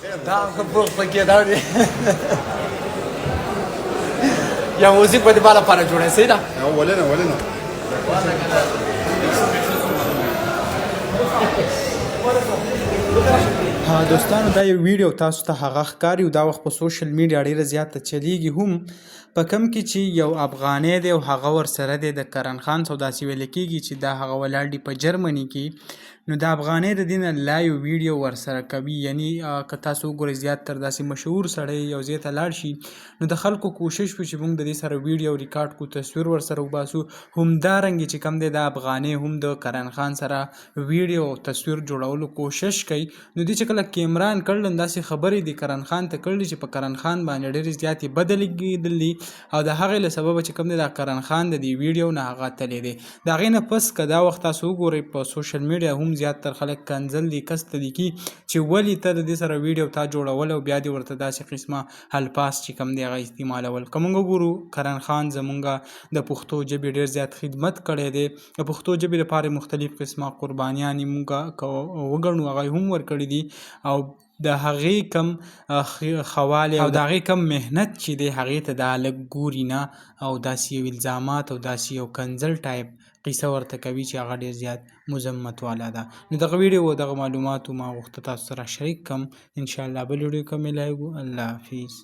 دا خو بوخ پکې دا دی یا موزیک په دې بالا لپاره جوړه سي دا ولنه دوستانو دا یو ویډیو تاسو ته هغه ښکاري او دا وخت په سوشل میډیا ډیره زیاته چلیږي هم په کم کې چې یو افغانی دی او هغه ورسره دی د کرن خان سوداسي ویل کېږي چې دا هغه ولاړ دی په جرمني کې نو د افغانی د دې نه لایو ویډیو ورسره کوي یعنی که تاسو وګورئ زیات تر داسې مشهور سړی یو ځای ته لاړ شي نو د خلکو کوشش وي چې موږ د دې سره ویډیو ریکارډ کړو تصویر ورسره وباسو همدارنګې چې کوم دی د افغانی هم د کرن خان سره ویډیو او تصویر جوړولو کوشش کوي نو دې چې کله کیمران کړل داسې خبرې د کرن خان ته کړلې چې په کرن خان باندې ډېرې زیاتې بده لګېدلې او د هغې له سببه چې کوم دی د کرن خان د دې ویډیو نه هغه تللی دی د هغې نه پس که دا وخت تاسو وګورئ په سوشل میډیا هم زیاتتر خلک کنځل دي کس ته دي کی چې ولې ته د دې سره ویډیو تا جوړول او بیا دې ورته داسې قسمه الفاظ چې کوم دی هغه استعمالول که موږ وګورو کرن خان زمونږ د پښتو ژبې ډېر زیات خدمت کړی دی د پښتو ژبې لپاره مختلف قسمه قربانیانې موږ وګڼو هغه هم ورکړي دي او د هغې کم خواله او د هغې کم محنت چې دی هغې ته دا لږ ګوري نه او داسې یو الزامات او داسې یو کنځل ټایپ قصه ورته کوي چې هغه ډېر زیات مذمت والا ده نو دغه ویډیو او دغه معلوماتو ما غوښته تاسو سره شریک کم انشاءالله بل ویډیو کې ملاوو الله حافظ